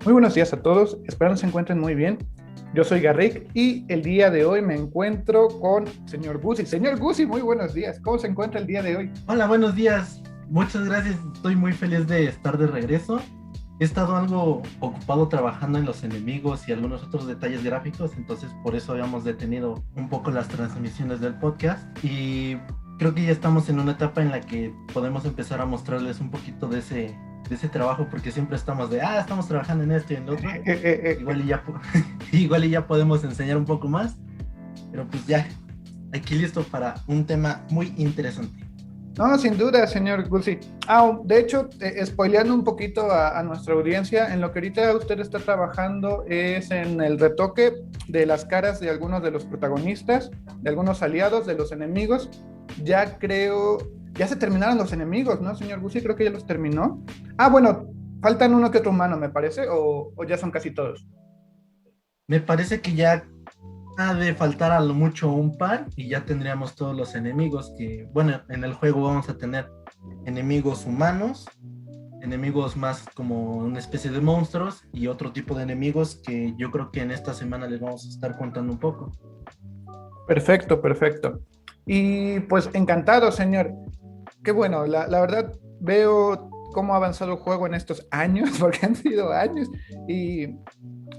Muy buenos días a todos, espero se encuentren muy bien. Yo soy Garrick y el día de hoy me encuentro con señor Guzzi. Señor Guzzi, muy buenos días. ¿Cómo se encuentra el día de hoy? Hola, buenos días. Muchas gracias. Estoy muy feliz de estar de regreso. He estado algo ocupado trabajando en los enemigos y algunos otros detalles gráficos, entonces por eso habíamos detenido un poco las transmisiones del podcast y creo que ya estamos en una etapa en la que podemos empezar a mostrarles un poquito de ese trabajo porque siempre estamos estamos trabajando en esto y en lo otro. Igual y ya, igual y ya podemos enseñar un poco más, pero pues ya, aquí listo para un tema muy interesante. No, sin duda, señor Guzzi. De hecho, spoileando un poquito a nuestra audiencia, en lo que ahorita usted está trabajando es en el retoque de las caras de algunos de los protagonistas, de algunos aliados, de los enemigos. Ya creo, ya se terminaron los enemigos, ¿no, señor Guzzi? Creo que ya los terminó. Bueno, faltan uno que otro humano, me parece, o ya son casi todos. Me parece que ya ha de faltar a lo mucho un par y ya tendríamos todos los enemigos que, bueno, en el juego vamos a tener enemigos humanos, enemigos más como una especie de monstruos y otro tipo de enemigos que yo creo que en esta semana les vamos a estar contando un poco. Perfecto, perfecto. Y pues encantado, señor. Qué bueno, la verdad veo cómo ha avanzado el juego en estos años, porque han sido años, y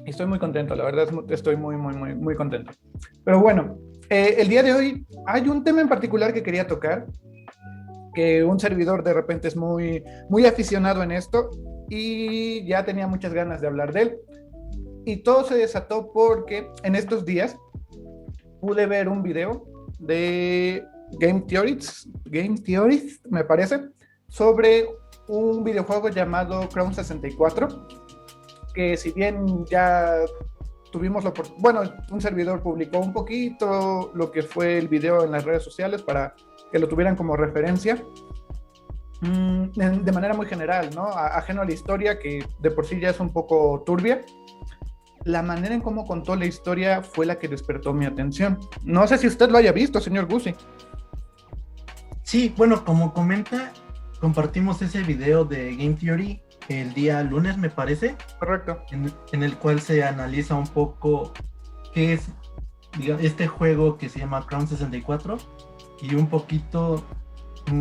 estoy muy contento, la verdad estoy muy, muy, muy, muy contento. Pero bueno, el día de hoy hay un tema en particular que quería tocar, que un servidor de repente es muy, muy aficionado en esto y ya tenía muchas ganas de hablar de él. Y todo se desató porque en estos días pude ver un video de Game Theories, me parece, sobre un videojuego llamado Crown 64, que si bien ya tuvimos bueno, un servidor publicó un poquito lo que fue el video en las redes sociales para que lo tuvieran como referencia, de manera muy general, ¿no? Ajeno a la historia, que de por sí ya es un poco turbia. La manera en cómo contó la historia fue la que despertó mi atención. No sé si usted lo haya visto, señor Guzzi. Sí, bueno, como comenta, compartimos ese video de Game Theory el día lunes, me parece, Correcto. en el cual se analiza un poco qué es este juego que se llama Crown 64 y un poquito,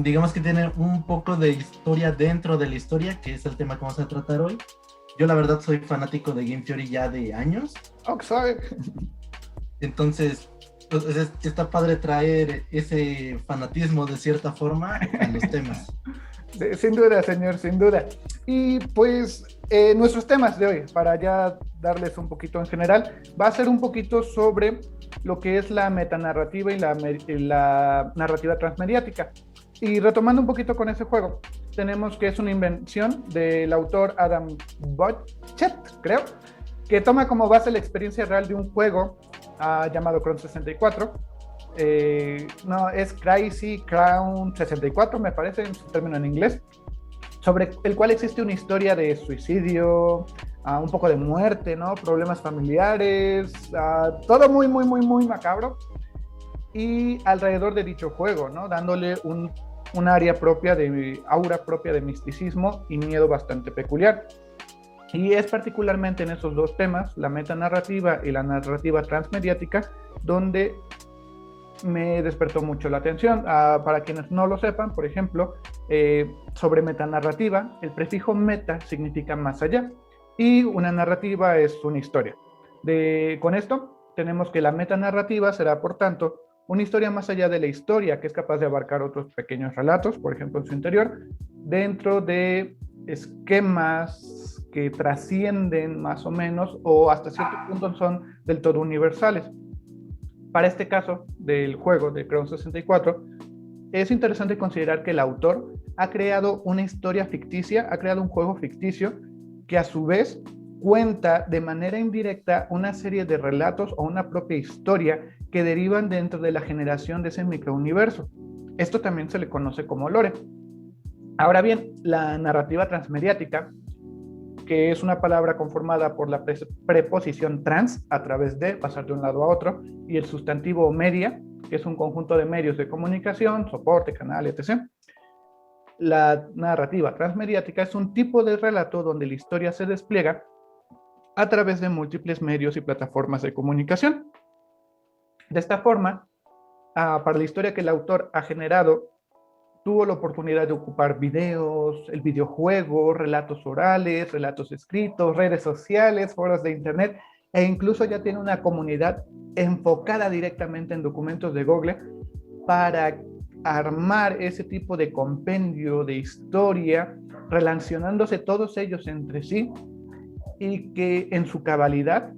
digamos que tiene un poco de historia dentro de la historia, que es el tema que vamos a tratar hoy. Yo la verdad soy fanático de Game Theory ya de años, Oh, sabe. entonces pues, está padre traer ese fanatismo de cierta forma a los temas. Sin duda, señor, sin duda. Y pues nuestros temas de hoy, para ya darles un poquito en general, va a ser un poquito sobre lo que es la metanarrativa y la narrativa transmediática. Y retomando un poquito con ese juego, tenemos que es una invención del autor Adam Botchet, creo, que toma como base la experiencia real de un juego llamado Cron 64. No, es Crazy Crown 64, me parece, en su término en inglés, sobre el cual existe una historia de suicidio, un poco de muerte, ¿no? Problemas familiares, todo muy, muy, muy, muy macabro. Y alrededor de dicho juego, ¿no? Dándole un área propia de aura propia de misticismo y miedo bastante peculiar. Y es particularmente en esos dos temas, la metanarrativa y la narrativa transmediática, donde me despertó mucho la atención. Para quienes no lo sepan, por ejemplo, sobre metanarrativa, el prefijo meta significa más allá y una narrativa es una historia. Con esto tenemos que la metanarrativa será, por tanto, una historia más allá de la historia, que es capaz de abarcar otros pequeños relatos, por ejemplo, en su interior, dentro de esquemas que trascienden más o menos o hasta cierto punto son del todo universales. Para este caso del juego de Crown 64, es interesante considerar que el autor ha creado una historia ficticia, ha creado un juego ficticio que a su vez cuenta de manera indirecta una serie de relatos o una propia historia que derivan dentro de la generación de ese microuniverso. Esto también se le conoce como lore. Ahora bien, la narrativa transmediática, que es una palabra conformada por la preposición trans, a través de, pasar de un lado a otro, y el sustantivo media, que es un conjunto de medios de comunicación, soporte, canal, etc. La narrativa transmediática es un tipo de relato donde la historia se despliega a través de múltiples medios y plataformas de comunicación. De esta forma, para la historia que el autor ha generado, tuvo la oportunidad de ocupar videos, el videojuego, relatos orales, relatos escritos, redes sociales, foros de internet, e incluso ya tiene una comunidad enfocada directamente en documentos de Google para armar ese tipo de compendio de historia, relacionándose todos ellos entre sí y que en su cabalidad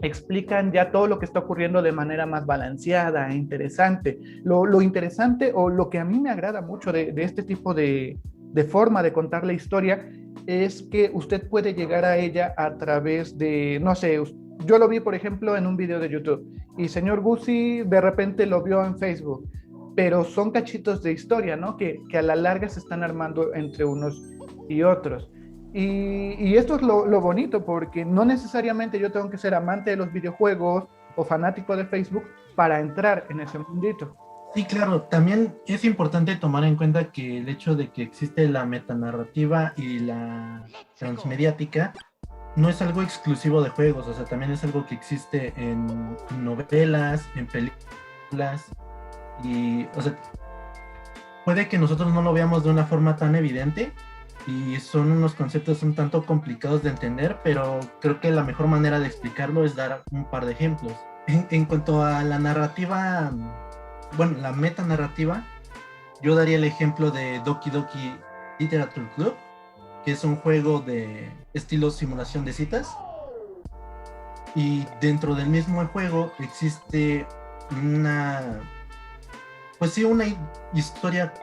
explican ya todo lo que está ocurriendo de manera más balanceada e interesante. Lo interesante o lo que a mí me agrada mucho de este tipo de forma de contar la historia es que usted puede llegar a ella a través de, no sé, yo lo vi por ejemplo en un video de YouTube y señor Guzzi de repente lo vio en Facebook, pero son cachitos de historia, ¿no? Que a la larga se están armando entre unos y otros. Y esto es lo bonito, porque no necesariamente yo tengo que ser amante de los videojuegos o fanático de Facebook para entrar en ese mundito. Sí, claro, también es importante tomar en cuenta que el hecho de que existe la metanarrativa y la transmediática no es algo exclusivo de juegos, o sea, también es algo que existe en novelas, en películas, y, o sea, puede que nosotros no lo veamos de una forma tan evidente, y son unos conceptos un tanto complicados de entender, pero creo que la mejor manera de explicarlo es dar un par de ejemplos. En cuanto a la narrativa, bueno, la metanarrativa, yo daría el ejemplo de Doki Doki Literature Club, que es un juego de estilo simulación de citas, y dentro del mismo juego existe pues sí, una historia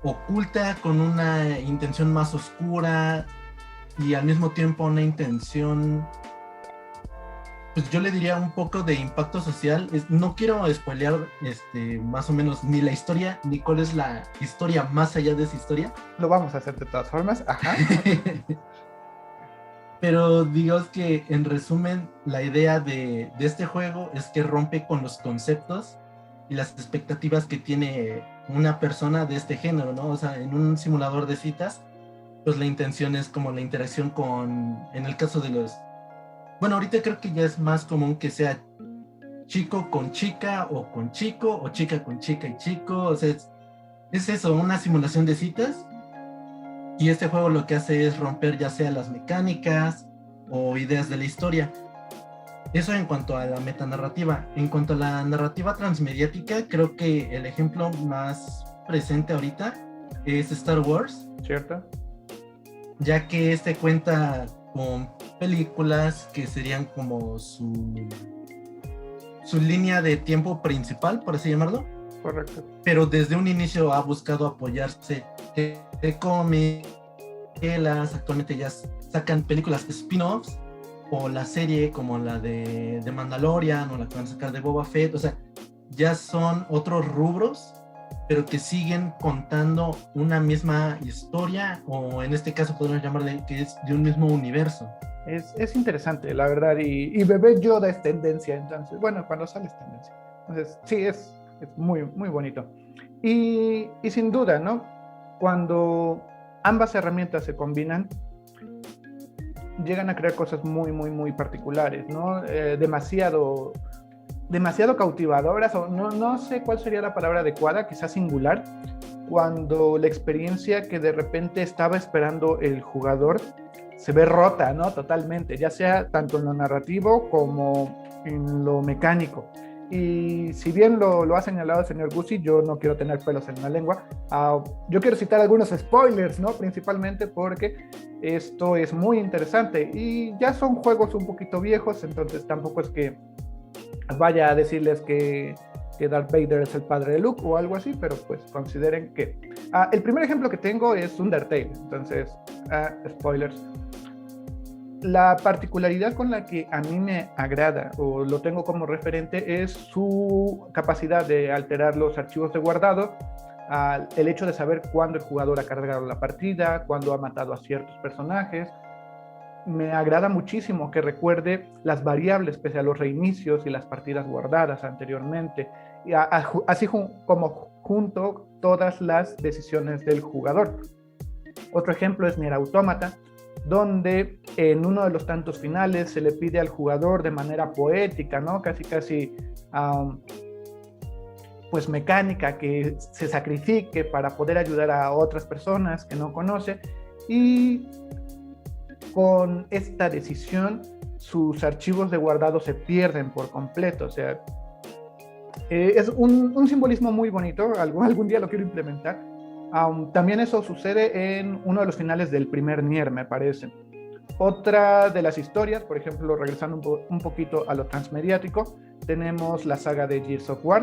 oculta con una intención más oscura y al mismo tiempo una intención, pues yo le diría un poco de impacto social. No quiero spoilear más o menos ni la historia ni cuál es la historia más allá de esa historia. Lo vamos a hacer de todas formas, ajá. Pero digamos que en resumen la idea de este juego es que rompe con los conceptos y las expectativas que tiene una persona de este género, ¿no? O sea, en un simulador de citas, pues la intención es como la interacción en el caso de bueno, ahorita creo que ya es más común que sea chico con chica o con chico o chica con chica y chico, o sea, es eso, una simulación de citas, y este juego lo que hace es romper ya sea las mecánicas o ideas de la historia. Eso en cuanto a la metanarrativa. En cuanto a la narrativa transmediática, creo que el ejemplo más presente ahorita es Star Wars. ¿Cierto? Ya que cuenta con películas que serían como su línea de tiempo principal, por así llamarlo. Correcto. Pero desde un inicio ha buscado apoyarse de cómics. Actualmente ya sacan películas spin-offs, o la serie como la de Mandalorian o la que van a sacar de Boba Fett, o sea, ya son otros rubros, pero que siguen contando una misma historia, o en este caso podemos llamarle que es de un mismo universo. Es interesante, la verdad, y Bebé Yoda es tendencia, entonces, bueno, cuando sale es tendencia. Entonces, sí, es muy, muy bonito. Y sin duda, ¿no? Cuando ambas herramientas se combinan, llegan a crear cosas muy, muy, muy particulares, ¿no? Demasiado cautivadoras, o no sé cuál sería la palabra adecuada, quizás singular, cuando la experiencia que de repente estaba esperando el jugador se ve rota, ¿no? Totalmente, ya sea tanto en lo narrativo como en lo mecánico. Y si bien lo ha señalado el señor Guzzi, yo no quiero tener pelos en la lengua. Yo quiero citar algunos spoilers, ¿no? Principalmente porque esto es muy interesante y ya son juegos un poquito viejos, entonces tampoco es que vaya a decirles que Darth Vader es el padre de Luke o algo así, pero pues consideren que... el primer ejemplo que tengo es Undertale, entonces, spoilers. La particularidad con la que a mí me agrada o lo tengo como referente es su capacidad de alterar los archivos de guardado, el hecho de saber cuándo el jugador ha cargado la partida, cuándo ha matado a ciertos personajes. Me agrada muchísimo que recuerde las variables pese a los reinicios y las partidas guardadas anteriormente, y así como junto todas las decisiones del jugador. Otro ejemplo es Nier Automata, donde En uno de los tantos finales se le pide al jugador de manera poética, ¿no? Casi, pues mecánica, que se sacrifique para poder ayudar a otras personas que no conoce, y con esta decisión sus archivos de guardado se pierden por completo. O sea, es un simbolismo muy bonito, algún día lo quiero implementar. También eso sucede en uno de los finales del primer Nier, me parece. Otra de las historias, por ejemplo, regresando un poquito a lo transmediático, tenemos la saga de Gears of War,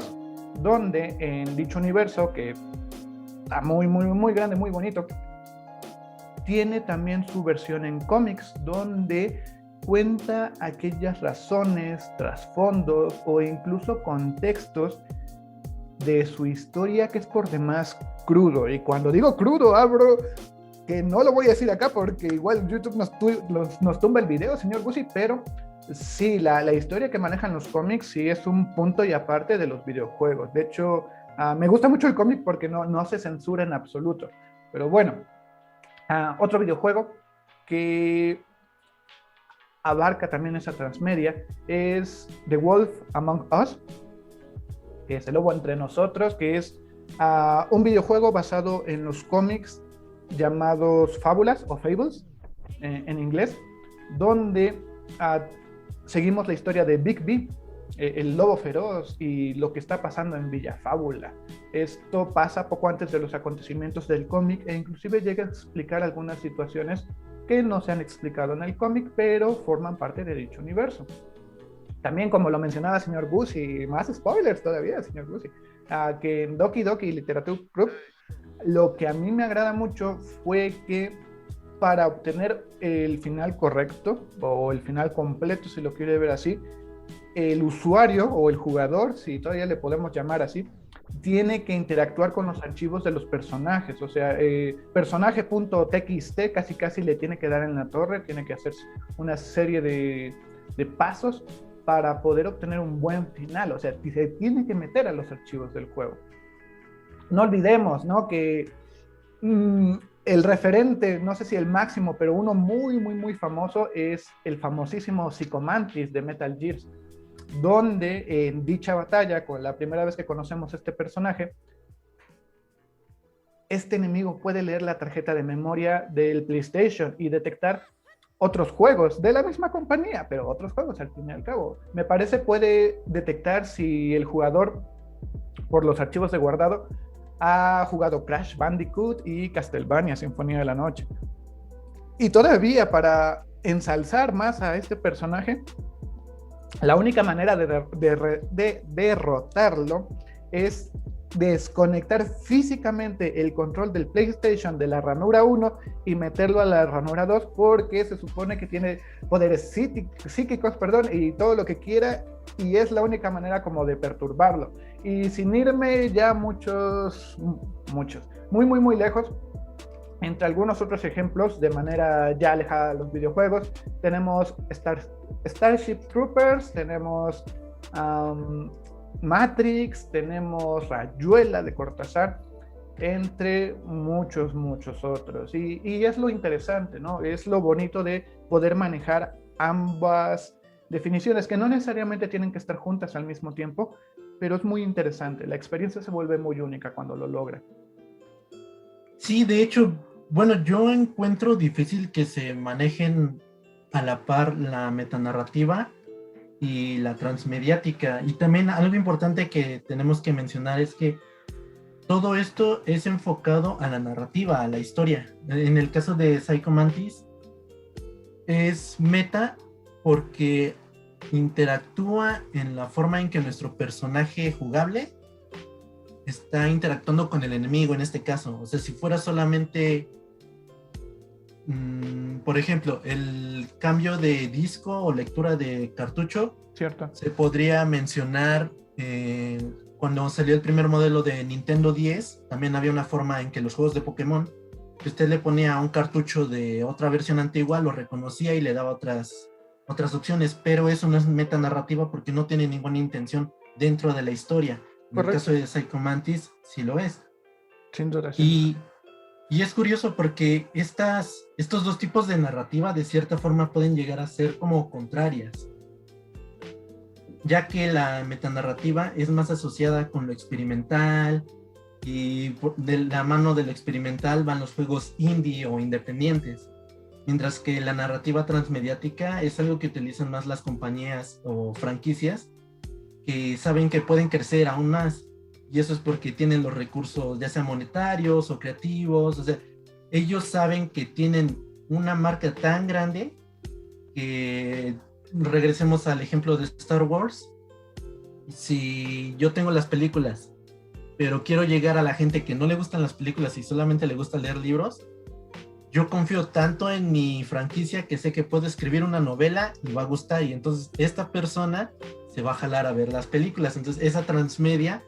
donde en dicho universo, que está muy grande, muy bonito, tiene también su versión en cómics, donde cuenta aquellas razones, trasfondos o incluso contextos de su historia, que es por demás crudo. Y cuando digo crudo, abro, que no lo voy a decir acá porque igual YouTube nos tumba el video, señor Guzzi, pero sí, la historia que manejan los cómics sí es un punto y aparte de los videojuegos. De hecho, me gusta mucho el cómic porque no se censura en absoluto. Pero bueno, otro videojuego que abarca también esa transmedia es The Wolf Among Us, que es el lobo entre nosotros, que es un videojuego basado en los cómics llamados Fábulas o Fables en inglés, donde seguimos la historia de Bigby, el lobo feroz, y lo que está pasando en Villa Fábula. Esto pasa poco antes de los acontecimientos del cómic e inclusive llega a explicar algunas situaciones que no se han explicado en el cómic, pero forman parte de dicho universo. También, como lo mencionaba señor Guzzi, más spoilers todavía, señor Guzzi, que en Doki Doki Literature Club, lo que a mí me agrada mucho fue que para obtener el final correcto, o el final completo, si lo quiere ver así, el usuario o el jugador, si todavía le podemos llamar así, tiene que interactuar con los archivos de los personajes. O sea, personaje.txt casi le tiene que dar en la torre, tiene que hacer una serie de pasos para poder obtener un buen final. O sea, se tiene que meter a los archivos del juego. No olvidemos, ¿no?, que el referente, no sé si el máximo, pero uno muy famoso es el famosísimo Psychomantis de Metal Gear, donde en dicha batalla, con la primera vez que conocemos a este personaje, este enemigo puede leer la tarjeta de memoria del PlayStation y detectar otros juegos de la misma compañía, pero otros juegos al fin y al cabo. Me parece puede detectar si el jugador, por los archivos de guardado, ha jugado Crash Bandicoot y Castlevania Sinfonía de la Noche. Y todavía, para ensalzar más a este personaje, la única manera de derrotarlo es desconectar físicamente el control del PlayStation de la ranura 1 y meterlo a la ranura 2, porque se supone que tiene poderes psíquicos, y todo lo que quiera, y es la única manera como de perturbarlo. Y sin irme ya muchos, muy lejos, entre algunos otros ejemplos de manera ya alejada de los videojuegos, tenemos Starship Troopers, tenemos Matrix, tenemos Rayuela de Cortázar, entre muchos otros. Y es lo interesante, ¿no? Es lo bonito de poder manejar ambas definiciones, que no necesariamente tienen que estar juntas al mismo tiempo, pero es muy interesante. La experiencia se vuelve muy única cuando lo logra. Sí, de hecho, bueno, yo encuentro difícil que se manejen a la par la metanarrativa y la transmediática. Y también algo importante que tenemos que mencionar es que todo esto es enfocado a la narrativa, a la historia. En el caso de Psychomantis, es meta porque interactúa en la forma en que nuestro personaje jugable está interactuando con el enemigo en este caso. O sea, si fuera solamente, por ejemplo, el cambio de disco o lectura de cartucho, cierto, se podría mencionar cuando salió el primer modelo de Nintendo 10, también había una forma en que los juegos de Pokémon, que usted le ponía un cartucho de otra versión antigua, lo reconocía y le daba otras opciones, pero eso no es metanarrativa porque no tiene ninguna intención dentro de la historia. En el caso de Psychomantis, sí lo es. Sin duda. Y Y es curioso porque estos dos tipos de narrativa de cierta forma pueden llegar a ser como contrarias, ya que la metanarrativa es más asociada con lo experimental y de la mano de lo experimental van los juegos indie o independientes, mientras que la narrativa transmediática es algo que utilizan más las compañías o franquicias que saben que pueden crecer aún más, y eso es porque tienen los recursos ya sea monetarios o creativos, o sea, ellos saben que tienen una marca tan grande que regresemos al ejemplo de Star Wars. Si yo tengo las películas, pero quiero llegar a la gente que no le gustan las películas y solamente le gusta leer libros, yo confío tanto en mi franquicia que sé que puedo escribir una novela y va a gustar, y entonces esta persona se va a jalar a ver las películas. Entonces esa transmedia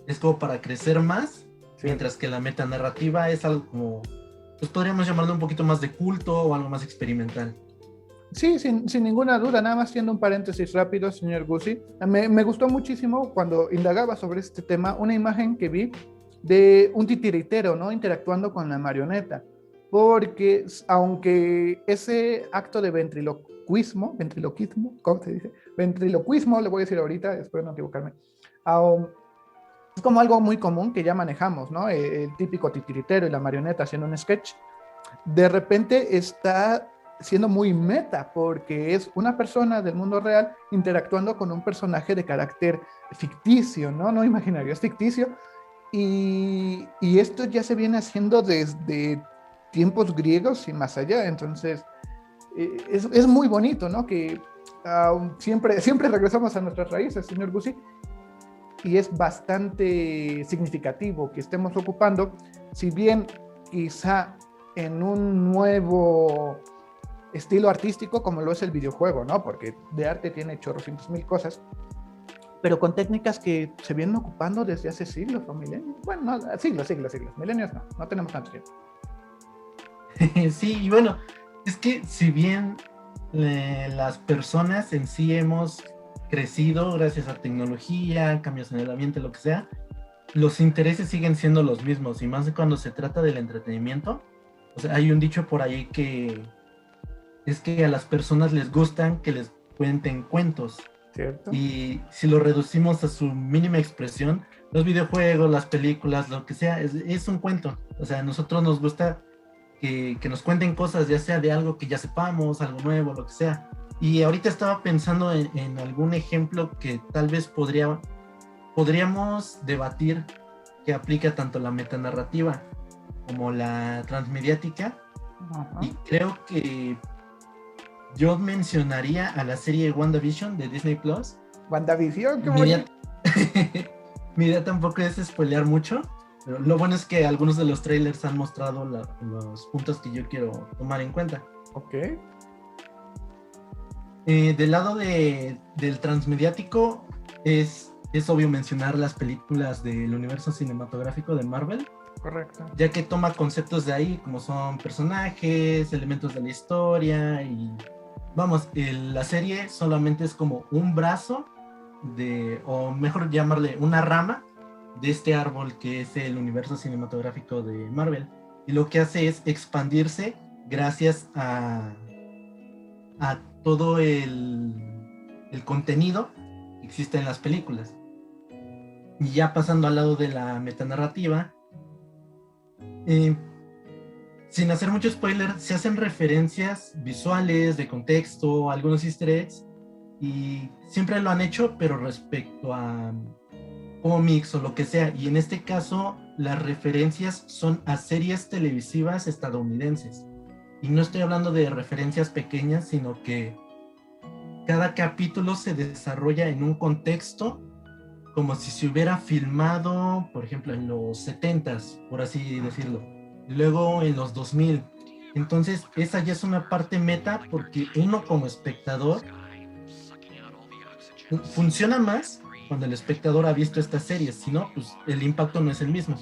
es como para crecer más, sí. Mientras que la metanarrativa es algo como, pues podríamos llamarlo un poquito más de culto o algo más experimental. Sí, sin ninguna duda, nada más haciendo un paréntesis rápido, señor Guzzi. Me gustó muchísimo cuando indagaba sobre este tema una imagen que vi de un titiritero, ¿no? Interactuando con la marioneta. Porque aunque ese acto de ventriloquismo, ¿cómo se dice? Ventriloquismo, le voy a decir ahorita, espero no equivocarme. Es como algo muy común que ya manejamos, ¿no? El típico titiritero y la marioneta haciendo un sketch. De repente está siendo muy meta, porque es una persona del mundo real interactuando con un personaje de carácter ficticio, ¿no? No imaginario, es ficticio. Y esto ya se viene haciendo desde tiempos griegos y más allá. Entonces, es muy bonito, ¿no? Que siempre regresamos a nuestras raíces, señor Guzzi, y es bastante significativo que estemos ocupando, si bien quizá en un nuevo estilo artístico como lo es el videojuego, ¿no? Porque de arte tiene chorrocientos mil cosas, pero con técnicas que se vienen ocupando desde hace siglos o milenios. Bueno, no, siglos, milenios no tenemos tanto tiempo. Sí, y bueno, es que si bien las personas en sí hemos crecido gracias a tecnología, cambios en el ambiente, lo que sea, los intereses siguen siendo los mismos, y más cuando se trata del entretenimiento. O sea, hay un dicho por ahí que es que a las personas les gustan que les cuenten cuentos. ¿Cierto? Y si lo reducimos a su mínima expresión, los videojuegos, las películas, lo que sea, es un cuento. O sea, a nosotros nos gusta que nos cuenten cosas, ya sea de algo que ya sepamos, algo nuevo, lo que sea. Y ahorita estaba pensando en algún ejemplo que tal vez podríamos debatir, que aplica tanto la metanarrativa como la transmediática. Uh-huh. Y creo que yo mencionaría a la serie WandaVision de Disney Plus. ¿WandaVision? Mi idea tampoco es spoilear mucho, pero lo bueno es que algunos de los trailers han mostrado los puntos que yo quiero tomar en cuenta. Ok. Del lado del transmediático es obvio mencionar las películas del universo cinematográfico de Marvel. Correcto. Ya que toma conceptos de ahí, como son personajes, elementos de la historia, y vamos, la serie solamente es como un brazo o mejor llamarle una rama de este árbol que es el universo cinematográfico de Marvel, y lo que hace es expandirse gracias a todo el contenido que existe en las películas. Y ya pasando al lado de la metanarrativa, sin hacer mucho spoiler, se hacen referencias visuales, de contexto, algunos easter eggs, y siempre lo han hecho, pero respecto a cómics o lo que sea, y en este caso las referencias son a series televisivas estadounidenses, y no estoy hablando de referencias pequeñas, sino que cada capítulo se desarrolla en un contexto como si se hubiera filmado, por ejemplo, en los 70s, por así decirlo, y luego en los 2000. Entonces esa ya es una parte meta, porque uno como espectador funciona más cuando el espectador ha visto estas series, si no, pues el impacto no es el mismo.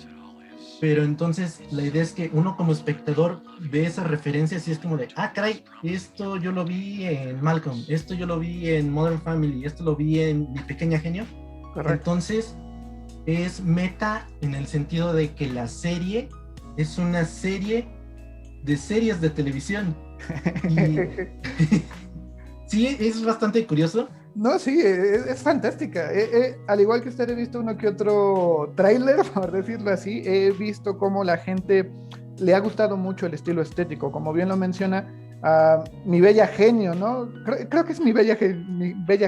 Pero entonces la idea es que uno como espectador ve esas referencias y es como de, caray, esto yo lo vi en Malcolm, esto yo lo vi en Modern Family, esto lo vi en Mi Pequeña Genio. Correcto. Entonces es meta en el sentido de que la serie es una serie de series de televisión. Y sí, es bastante curioso. No, sí, es fantástica. Al igual que usted, he visto uno que otro tráiler, por decirlo así. He visto cómo la gente le ha gustado mucho el estilo estético. Como bien lo menciona, Mi Bella Genio, ¿no? Creo que es Mi Bella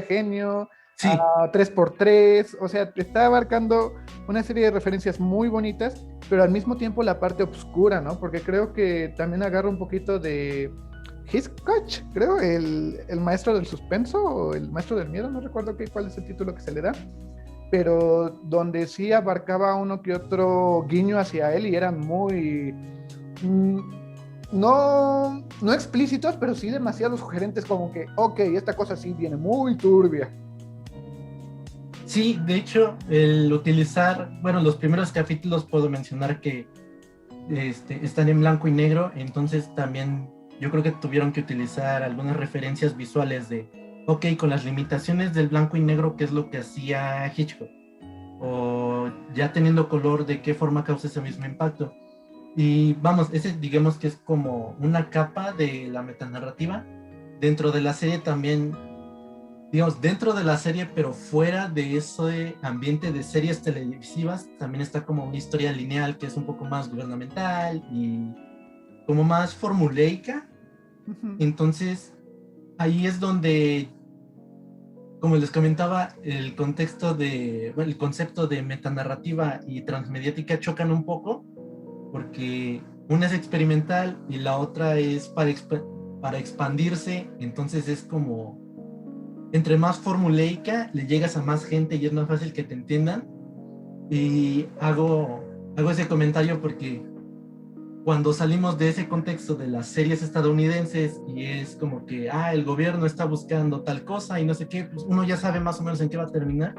Genio, Sí, 3x3. O sea, está abarcando una serie de referencias muy bonitas, pero al mismo tiempo la parte oscura, ¿no? Porque creo que también agarra un poquito de Hitchcock, creo, el maestro del suspenso o el maestro del miedo, no recuerdo cuál es el título que se le da, pero donde sí abarcaba uno que otro guiño hacia él y eran muy, mm, no explícitos, pero sí demasiado sugerentes, como que, ok, esta cosa sí viene muy turbia. sí, de hecho, el utilizar, bueno, los primeros capítulos puedo mencionar que están en blanco y negro, entonces también yo creo que tuvieron que utilizar algunas referencias visuales de, ok, con las limitaciones del blanco y negro, ¿qué es lo que hacía Hitchcock? O ya teniendo color, ¿de qué forma causa ese mismo impacto? Y vamos, ese digamos que es como una capa de la metanarrativa. Dentro de la serie también, digamos, dentro de la serie, pero fuera de ese ambiente de series televisivas, también está como una historia lineal que es un poco más gubernamental y como más formulaica. Ujú. Entonces, ahí es donde, como les comentaba, bueno, el concepto de metanarrativa y transmediática chocan un poco, porque una es experimental y la otra es para expandirse, entonces es como, entre más formulaica, le llegas a más gente y es más fácil que te entiendan. Y hago ese comentario porque cuando salimos de ese contexto de las series estadounidenses y es como que, el gobierno está buscando tal cosa y no sé qué, pues uno ya sabe más o menos en qué va a terminar.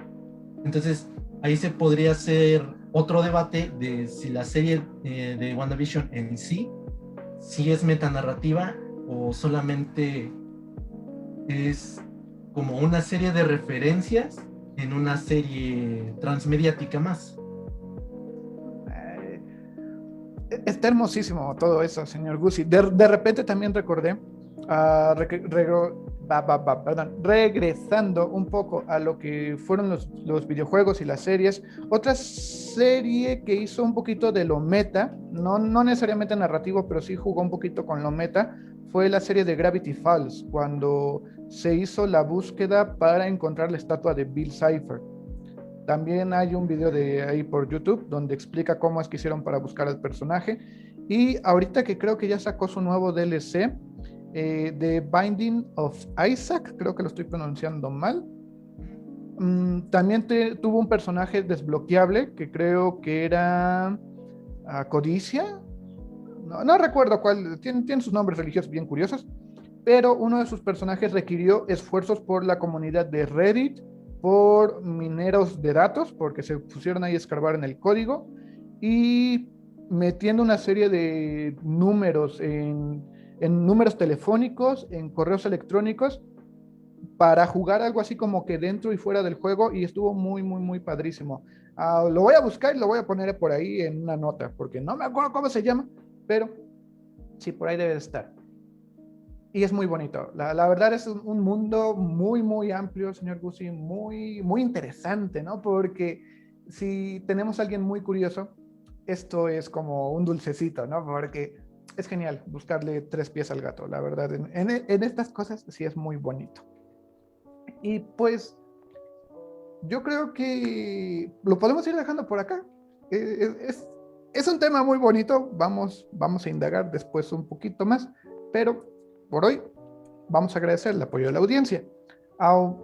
Entonces, ahí se podría hacer otro debate de si la serie de WandaVision en sí, si es metanarrativa o solamente es como una serie de referencias en una serie transmediática más. Eh, Está hermosísimo todo eso, señor Guzzi. De repente también recordé, perdón, regresando un poco a lo que fueron los videojuegos y las series, otra serie que hizo un poquito de lo meta, no necesariamente narrativo, pero sí jugó un poquito con lo meta, fue la serie de Gravity Falls, cuando se hizo la búsqueda para encontrar la estatua de Bill Cipher. También hay un video de ahí por YouTube donde explica cómo es que hicieron para buscar al personaje. Y ahorita que creo que ya sacó su nuevo DLC, de Binding of Isaac, creo que lo estoy pronunciando mal. También tuvo un personaje desbloqueable que creo que era Codicia. No recuerdo cuál, tiene sus nombres religiosos bien curiosos, pero uno de sus personajes requirió esfuerzos por la comunidad de Reddit, por mineros de datos, porque se pusieron ahí a escarbar en el código y metiendo una serie de números en números telefónicos, en correos electrónicos, para jugar algo así como que dentro y fuera del juego, y estuvo muy, muy, muy padrísimo. Lo voy a buscar y lo voy a poner por ahí en una nota, porque no me acuerdo cómo se llama, pero sí, por ahí debe de estar. Y es muy bonito. La verdad es un mundo muy, muy amplio, señor Guzzi, muy, muy interesante, ¿no? Porque si tenemos a alguien muy curioso, esto es como un dulcecito, ¿no? Porque es genial buscarle tres pies al gato, la verdad. En estas cosas sí es muy bonito. Y pues yo creo que lo podemos ir dejando por acá. Es un tema muy bonito, vamos a indagar después un poquito más, pero por hoy vamos a agradecer el apoyo de la audiencia.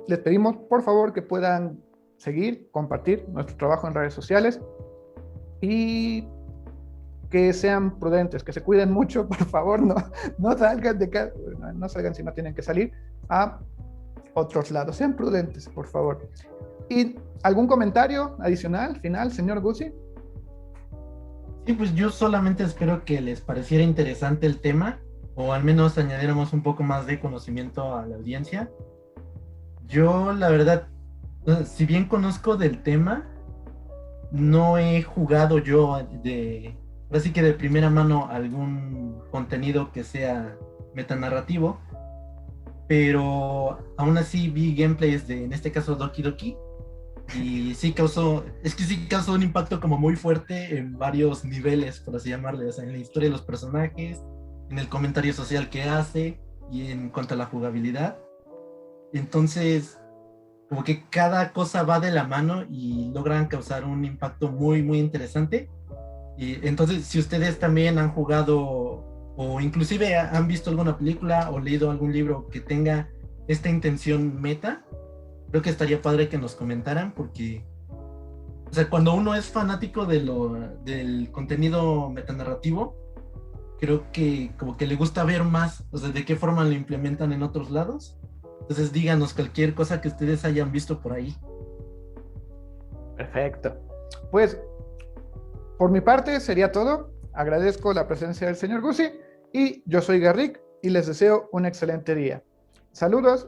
Les pedimos por favor que puedan seguir, compartir nuestro trabajo en redes sociales y que sean prudentes, que se cuiden mucho, por favor, no salgan no salgan si no tienen que salir a otros lados, sean prudentes, por favor. ¿Y algún comentario adicional, final, señor Guzzi? Sí, pues yo solamente espero que les pareciera interesante el tema, o al menos añadiéramos un poco más de conocimiento a la audiencia. Yo, la verdad, si bien conozco del tema, no he jugado yo así que de primera mano algún contenido que sea metanarrativo, pero aún así vi gameplays de, en este caso, Doki Doki, y sí causó un impacto como muy fuerte en varios niveles, por así llamarle, o sea, en la historia de los personajes, en el comentario social que hace y en cuanto a la jugabilidad. Entonces, como que cada cosa va de la mano y logran causar un impacto muy, muy interesante. Y entonces, si ustedes también han jugado o inclusive han visto alguna película o leído algún libro que tenga esta intención meta, creo que estaría padre que nos comentaran porque, o sea, cuando uno es fanático del contenido metanarrativo, creo que como que le gusta ver más, o sea, de qué forma lo implementan en otros lados. Entonces díganos cualquier cosa que ustedes hayan visto por ahí. Perfecto. Pues por mi parte sería todo. Agradezco la presencia del señor Guzzi y yo soy Garrick y les deseo un excelente día. Saludos.